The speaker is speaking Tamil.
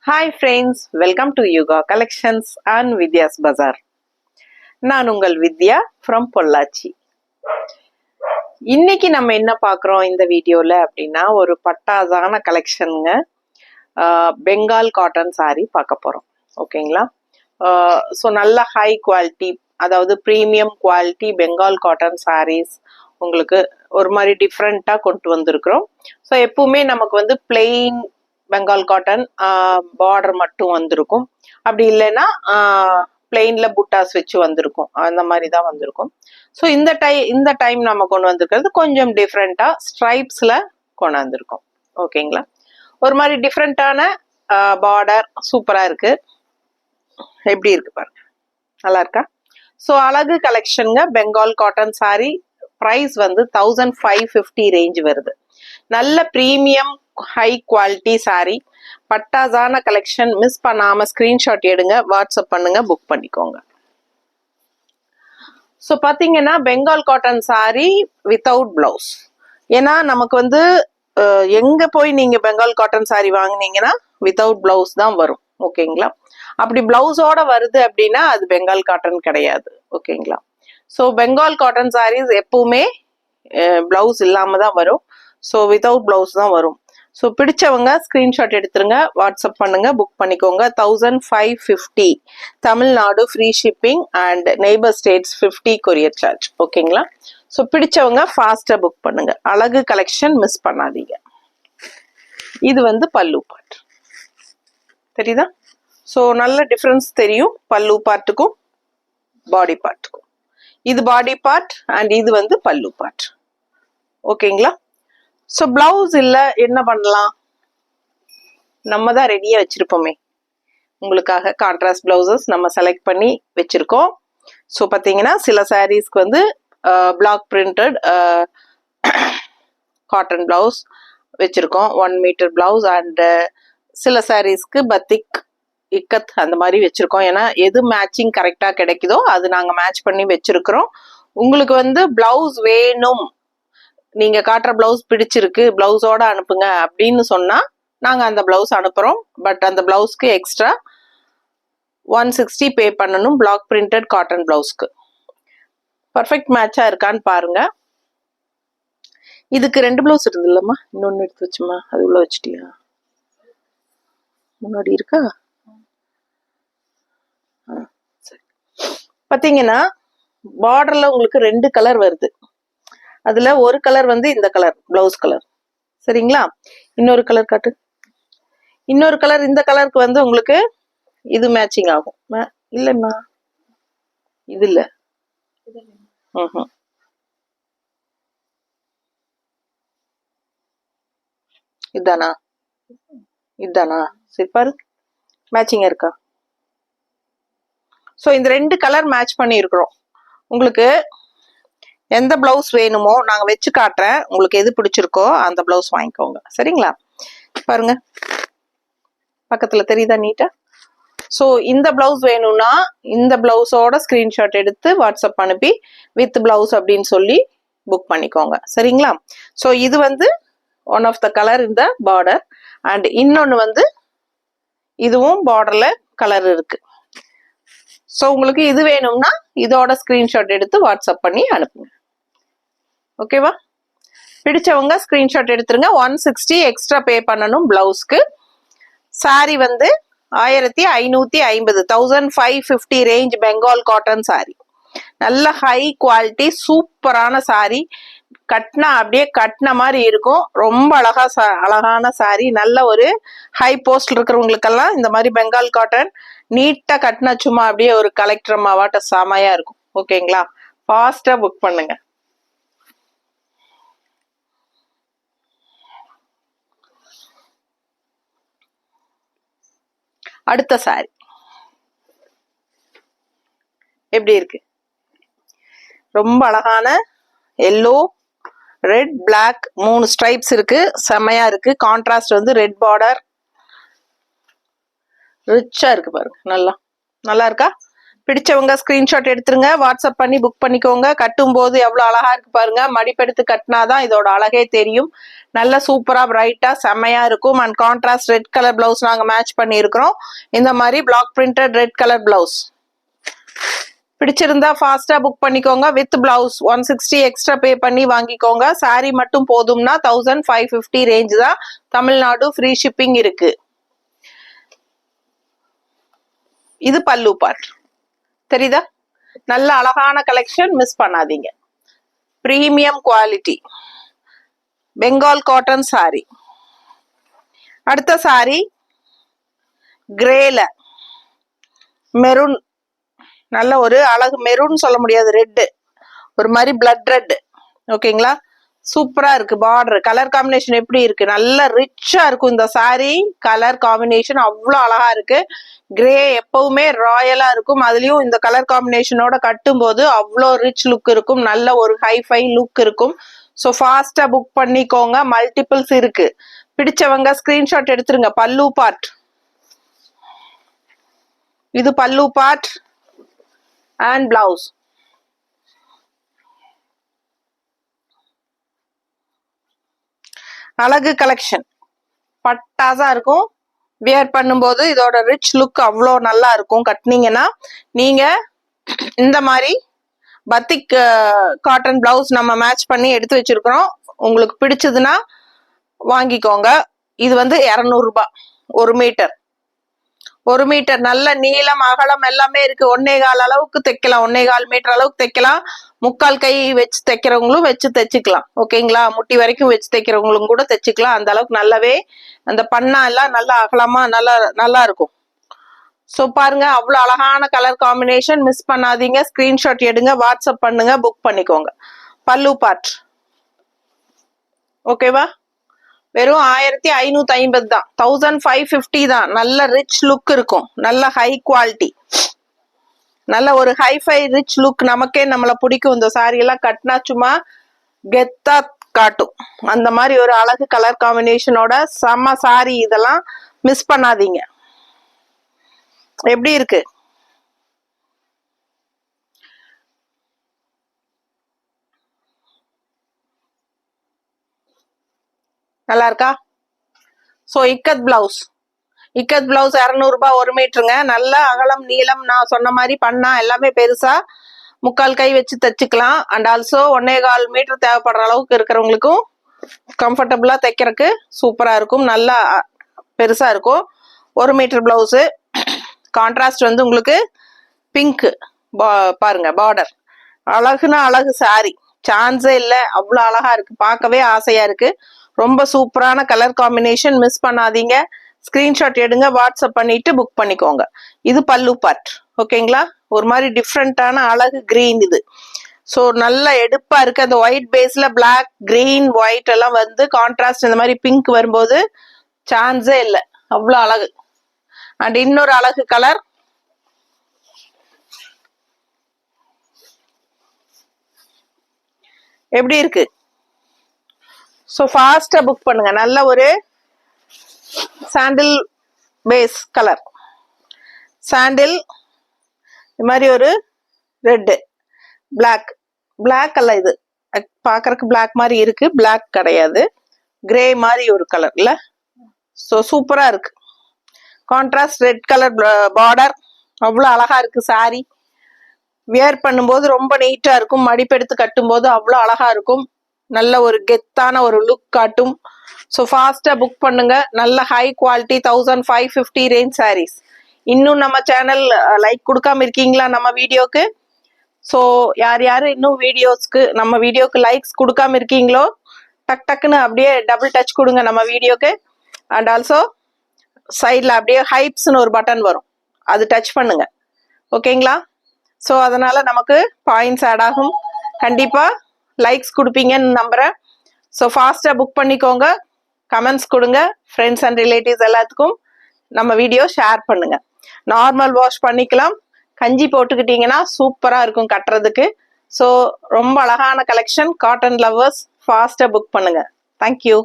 Hi friends, welcome to Yoga Collections and Vidya's Bazaar. நான் உங்கள் வித்யா from பொள்ளாச்சி. இன்னைக்கு நம்ம என்ன பார்க்குறோம் இந்த வீடியோல அப்படின்னா ஒரு பட்டாசான கலெக்ஷனுங்க. பெங்கால் காட்டன் சாரி பார்க்க போறோம். ஓகேங்களா? ஸோ நல்ல ஹை குவாலிட்டி, அதாவது premium quality Bengal cotton saris உங்களுக்கு ஒரு மாதிரி டிஃப்ரெண்ட்டாக கொண்டு வந்திருக்கிறோம். ஸோ எப்பவுமே நமக்கு வந்து பிளெயின் பெங்கால் காட்டன் பார்டர் மட்டும் வந்திருக்கும். அப்படி இல்லைன்னா பிளெயின்ல புட்டாஸ் வச்சு வந்திருக்கும். அந்த மாதிரி தான் வந்திருக்கும். ஸோ இந்த டைம் நம்ம கொண்டு வந்திருக்கிறது கொஞ்சம் டிஃப்ரெண்டா ஸ்ட்ரைப்ஸ்ல கொண்டு வந்திருக்கோம். ஓகேங்களா? ஒரு மாதிரி டிஃப்ரெண்டான பார்டர் சூப்பரா இருக்கு. எப்படி இருக்கு பாருங்க, நல்லா இருக்கா? ஸோ அழகு கலெக்ஷனுங்க. பெங்கால் காட்டன் சாரி ப்ரைஸ் வந்து 1550 ரேஞ்ச் வருது. நல்ல ப்ரீமியம் ஹை குவாலிட்டி சாரி, பட்டாசான கலெக்ஷன். மிஸ் பண்ணாம ஸ்கிரீன்ஷாட் எடுங்க, வாட்ஸ்அப் பண்ணுங்க, புக் பண்ணிக்கோங்க. ஸோ பார்த்தீங்கன்னா Bengal cotton sari without blouse. ஏன்னா நமக்கு வந்து எங்க போய் நீங்க பெங்கால் காட்டன் சாரி வாங்கினீங்கன்னா வித்தவுட் பிளவுஸ் தான் வரும். ஓகேங்களா? அப்படி பிளவுஸோட வருது அப்படின்னா அது பெங்கால் காட்டன் கிடையாது. ஓகேங்களா? ஸோ பெங்கால் காட்டன் சாரீஸ் எப்பவுமே பிளவுஸ் இல்லாம தான் வரும். ஸோ வித்தவுட் பிளவுஸ் தான் வரும். ஸோ பிடிச்சவங்க ஸ்கிரீன்ஷாட் எடுத்துருங்க, வாட்ஸ்அப் பண்ணுங்க, புக் பண்ணிக்கோங்க. 1550 Tamil Nadu free shipping and neighbour states 50 courier charge. ஓகேங்களா? ஸோ பிடிச்சவங்க ஃபாஸ்டா புக் பண்ணுங்க. அழகு கலெக்ஷன் மிஸ் பண்ணாதீங்க. இது வந்து பல்லு பார்ட், தெரியுதா? ஸோ நல்ல டிஃப்ரென்ஸ் தெரியும் பல்லு பார்ட்டுக்கும் பாடி பார்ட்டுக்கும். இது பாடி பார்ட் அண்ட் இது வந்து பல்லு பார்ட். ஓகேங்களா? ஸோ பிளவுஸ் இல்லை என்ன பண்ணலாம், நம்ம தான் ரெடியாக வச்சிருப்போமே உங்களுக்காக. கான்ட்ராஸ்ட் பிளவுசஸ் நம்ம செலக்ட் பண்ணி வச்சிருக்கோம். ஸோ பார்த்தீங்கன்னா சில சாரீஸ்க்கு வந்து பிளாக் பிரிண்டட் காட்டன் பிளவுஸ் வச்சிருக்கோம், 1 மீட்டர் பிளவுஸ். அண்ட் சில சாரீஸ்க்கு பத்திக் இக்கத் அந்த மாதிரி வச்சிருக்கோம். ஏன்னா எது மேட்சிங் கரெக்டாக கிடைக்குதோ அது நாங்கள் மேட்ச் பண்ணி வச்சிருக்கிறோம். உங்களுக்கு வந்து பிளவுஸ் வேணும், நீங்க காட்டுற பிளவுஸ் பிடிச்சிருக்கு, பிளவுஸோட அனுப்புங்க அப்படின்னு சொன்னா நாங்க அந்த பிளவுஸ் அனுப்புறோம். பட் அந்த பிளவுஸ்க்கு எக்ஸ்ட்ரா 160 பே பண்ணணும். பிளாக் பிரிண்டட் காட்டன் பிளவுஸ்க்கு பர்ஃபெக்ட் மேட்சா இருக்கான்னு பாருங்க. இதுக்கு 2 பிளவுஸ் இருந்தது இல்லம்மா, இன்னொன்னு எடுத்து வச்சுமா, அது உள்ள வச்சுட்டியா? முன்னாடி இருக்கா? சரி. பாத்தீங்கன்னா பார்டர்ல உங்களுக்கு 2 கலர் வருது. அதுல ஒரு கலர் வந்து இந்த கலர் பிளவுஸ் கலர், சரிங்களா? இன்னொரு கலர் காட்டு. இன்னொரு கலர், இந்த கலருக்கு வந்து உங்களுக்கு இது மேட்சிங் ஆகும். இல்லைம்மா, இது இல்ல. இதானா? இதானா? சரி பாரு, மேட்சிங் இருக்கா? ஸோ இந்த 2 கலர் மேட்ச் பண்ணி இருக்கிறோம். உங்களுக்கு எந்த பிளவுஸ் வேணுமோ நாங்க வச்சு காட்டுறேன். உங்களுக்கு எது பிடிச்சிருக்கோ அந்த பிளவுஸ் வாங்கிக்கோங்க, சரிங்களா? பாருங்க, பக்கத்துல தெரியுதா நீட்டா? ஸோ இந்த பிளவுஸ் வேணும்னா இந்த பிளவுஸோட ஸ்கிரீன்ஷாட் எடுத்து வாட்ஸ்அப் அனுப்பி வித் பிளவுஸ் அப்படின்னு சொல்லி புக் பண்ணிக்கோங்க, சரிங்களா? ஸோ இது வந்து ஒன் ஆஃப் த கலர் இந்த பார்டர். அண்ட் இன்னொன்னு வந்து இதுவும் பார்டர்ல கலர் இருக்கு. ஸோ உங்களுக்கு இது வேணும்னா இதோட ஸ்கிரீன்ஷாட் எடுத்து வாட்ஸ்அப் பண்ணி அனுப்புங்க. ஓகேவா? பிடிச்சவங்க ஸ்கிரீன்ஷாட் எடுத்துருங்க. 160 எக்ஸ்ட்ரா பே பண்ணணும் பிளவுஸ்க்கு. சாரி வந்து 1550, 1550 ரேஞ்ச் பெங்கால் காட்டன் சாரி. நல்ல ஹை குவாலிட்டி சூப்பரான சாரி. கட்டினா அப்படியே கட்டின மாதிரி இருக்கும். ரொம்ப அழகான சாரி. நல்ல ஒரு ஹை போஸ்ட் இருக்கிறவங்களுக்கெல்லாம் இந்த மாதிரி பெங்கால் காட்டன் நீட்டா கட்டினா சும்மா அப்படியே ஒரு கலெக்டர் மாவாட்ட செமையா இருக்கும். ஓகேங்களா? ஃபாஸ்டா புக் பண்ணுங்க. அடுத்த சாரி எப்படி இருக்கு? ரொம்ப அழகான எல்லோ, ரெட், பிளாக் 3 ஸ்ட்ரைப்ஸ் இருக்கு. செமையா இருக்கு. கான்ட்ராஸ்ட் வந்து ரெட் பார்டர், ரிச்சா இருக்கு பாருங்க. நல்லா இருக்கா? பிடிச்சவங்க ஸ்கிரீன்ஷாட் எடுத்துருங்க, வாட்ஸ்அப் பண்ணி புக் பண்ணிக்கோங்க. கட்டும் போது எவ்வளவு அழகா இருக்கு பாருங்க. மடிப்பெடுத்து கட்டினாதான் இதோட அழகே தெரியும். நல்ல சூப்பரா பிரைட்டா செம்மையா இருக்கும். And contrast red colour blouse நாங்க மேட்ச் பண்ணி இருக்கிறோம். இந்த மாதிரி black printed red colour blouse பிடிச்சிருந்தா ஃபாஸ்டா புக் பண்ணிக்கோங்க. வித் பிளவுஸ் 160 எக்ஸ்ட்ரா பே பண்ணி வாங்கிக்கோங்க. சாரி மட்டும் போதும்னா 1550 ரேஞ்ச் தான். தமிழ்நாடு ஃப்ரீ ஷிப்பிங் இருக்கு. இது பல்லு பார்ட் தெரியுதா? நல்ல அழகான கலெக்ஷன், மிஸ் பண்ணாதீங்க. Premium quality Bengal cotton sorry. அடுத்த சாரி கிரேல மெரூன், நல்ல ஒரு அழகு மெரூன் சொல்ல முடியாது, ரெட், ஒரு மாதிரி பிளட் ரெட். ஓகேங்களா? சூப்பரா இருக்கு. பார்டர் கலர் காம்பினேஷன் எப்படி இருக்கு? நல்ல ரிச்சா இருக்கும் இந்த சாரி. கலர் காம்பினேஷன் அவ்வளோ அழகா இருக்கு. கிரே எப்பவுமே ராயலா இருக்கும். அதுலயும் இந்த கலர் காம்பினேஷனோட கட்டும் போது அவ்வளோ ரிச் லுக் இருக்கும். நல்ல ஒரு ஹைஃபை லுக் இருக்கும். ஸோ ஃபாஸ்டா புக் பண்ணிக்கோங்க. மல்டிபிள்ஸ் இருக்கு. பிடிச்சவங்க ஸ்கிரீன்ஷாட் எடுத்துருங்க. பல்லு பார்ட், இது பல்லு பார்ட் அண்ட் பிளவுஸ். அழகு கலெக்ஷன் பட்டாசா இருக்கும். வியர் பண்ணும்போது இதோட ரிச் லுக் அவ்வளோ நல்லா இருக்கும். கட்டினீங்கன்னா நீங்க இந்த மாதிரி பத்திக் காட்டன் பிளவுஸ் நம்ம மேட்ச் பண்ணி எடுத்து வச்சிருக்கிறோம். உங்களுக்கு பிடிச்சதுன்னா வாங்கிக்கோங்க. இது வந்து 200 ரூபாய் 1 மீட்டர். 1 மீட்டர் நல்ல நீளம் அகலம் எல்லாமே இருக்கு. 1.25 அளவுக்கு தைக்கலாம். 1.25 மீட்டர் அளவுக்கு தைக்கலாம். 3/4 கை வச்சு தைக்கிறவங்களும் வச்சு தைச்சுக்கலாம். ஓகேங்களா? முட்டி வரைக்கும் வச்சு தைக்கிறவங்களும் கூட தைச்சுக்கலாம். அந்த அளவுக்கு நல்லாவே அந்த பண்ணா எல்லாம் நல்லா அகலமா நல்லா இருக்கும். ஸோ பாருங்க, அவ்வளோ அழகான கலர் காம்பினேஷன், மிஸ் பண்ணாதீங்க. ஸ்கிரீன்ஷாட் எடுங்க, வாட்ஸ்அப் பண்ணுங்க, புக் பண்ணிக்கோங்க. பல்லு பார்ட் ஓகேவா? வெறும் 1550 தான். 1550 தான். நல்ல ரிச் லுக் இருக்கும். நல்ல ஹை குவாலிட்டி, நல்ல ஒரு ஹைஃபை ரிச் லுக். நமக்கே நம்மள பிடிக்கும். இந்த சாரி எல்லாம் கட்டினா சும்மா கெத்தா காட்டும். அந்த மாதிரி ஒரு அழகு கலர் காம்பினேஷனோட செம்ம சாரி. இதெல்லாம் மிஸ் பண்ணாதீங்க. எப்படி இருக்கு? நல்லா இருக்கா? So ikat blouse, ikat blouse 200 ரூபாய் 1 மீட்டருங்க. நல்ல அகலம் நீளம் நான் சொன்ன மாதிரி பண்ணா எல்லாமே பெருசா 3/4 கை வச்சு தைச்சுக்கலாம். அண்ட் ஆல்சோ 1.25 மீட்டர் தேவைப்படுற அளவுக்கு இருக்கிறவங்களுக்கும் கம்ஃபர்டபுளா தைக்கிறதுக்கு சூப்பரா இருக்கும். நல்லா பெருசா இருக்கும். 1 மீட்டர் பிளவுஸ். கான்ட்ராஸ்ட் வந்து உங்களுக்கு பிங்க் பாருங்க. பார்டர் அழகுனா அழகு. சாரி சான்ஸே இல்லை. அவ்வளோ அழகா இருக்கு. பார்க்கவே ஆசையா இருக்கு. ரொம்ப சூப்பரான கலர் காம்பினேஷன், மிஸ் பண்ணாதீங்க. ஸ்கிரீன்ஷாட் எடுங்க, வாட்ஸ்அப் பண்ணிட்டு புக் பண்ணிக்கோங்க. இது பல்லு பார்ட். ஓகேங்களா? ஒரு மாதிரி டிஃப்ரெண்டான அழகு கிரீன் இது. ஸோ நல்லா எடுப்பா இருக்கு. அந்த ஒயிட் பேஸ்ல பிளாக், கிரீன், ஒயிட் எல்லாம் வந்து கான்ட்ராஸ்ட் இந்த மாதிரி பிங்க் வரும்போது சான்ஸே இல்லை. அவ்வளோ அழகு. அண்ட் இன்னொரு அழகு கலர் எப்படி இருக்கு? ஸோ ஃபாஸ்டா புக் பண்ணுங்க. நல்ல ஒரு சாண்டில் பேஸ் கலர், சாண்டில் இது மாதிரி ஒரு ரெட்டு, பிளாக். பிளாக் அல்ல, இது பார்க்கறதுக்கு பிளாக் மாதிரி இருக்கு. பிளாக் கிடையாது, கிரே மாதிரி ஒரு கலர் இல்ல. ஸோ சூப்பரா இருக்கு. கான்ட்ராஸ்ட் ரெட் கலர் பார்டர் அவ்வளோ அழகா இருக்கு. சாரி வியர் பண்ணும்போது ரொம்ப நீட்டா இருக்கும். மடிப்பெடுத்து கட்டும் போது அவ்வளோ அழகா இருக்கும். நல்ல ஒரு கெத்தான ஒரு லுக் காட்டும். ஸோ ஃபாஸ்டா புக் பண்ணுங்க. நல்ல ஹை குவாலிட்டி 1550 ரேஞ்ச் சாரீஸ். இன்னும் நம்ம சேனல் லைக் கொடுக்காம இருக்கீங்களா நம்ம வீடியோக்கு? ஸோ யார் யார் இன்னும் நம்ம வீடியோக்கு லைக்ஸ் கொடுக்காம இருக்கீங்களோ டக் டக்குன்னு அப்படியே டபுள் டச் கொடுங்க நம்ம வீடியோக்கு. அண்ட் ஆல்சோ சைடில் அப்படியே ஹைப்ஸ்னு ஒரு பட்டன் வரும், அது டச் பண்ணுங்க. ஓகேங்களா? ஸோ அதனால நமக்கு பாயிண்ட்ஸ் ஆட் ஆகும். கண்டிப்பா லைக்ஸ் கொடுப்பீங்கன்னு நம்புறேன். ஸோ ஃபாஸ்டா புக் பண்ணிக்கோங்க. கமெண்ட்ஸ் கொடுங்க. ஃப்ரெண்ட்ஸ் அண்ட் ரிலேட்டிவ்ஸ் எல்லாத்துக்கும் நம்ம வீடியோ ஷேர் பண்ணுங்க. நார்மல் வாஷ் பண்ணிக்கலாம். கஞ்சி போட்டுக்கிட்டீங்கன்னா சூப்பரா இருக்கும் கட்டுறதுக்கு. ஸோ ரொம்ப அழகான கலெக்ஷன். காட்டன் லவ்வர்ஸ் ஃபாஸ்டா புக் பண்ணுங்க. தேங்க்யூ.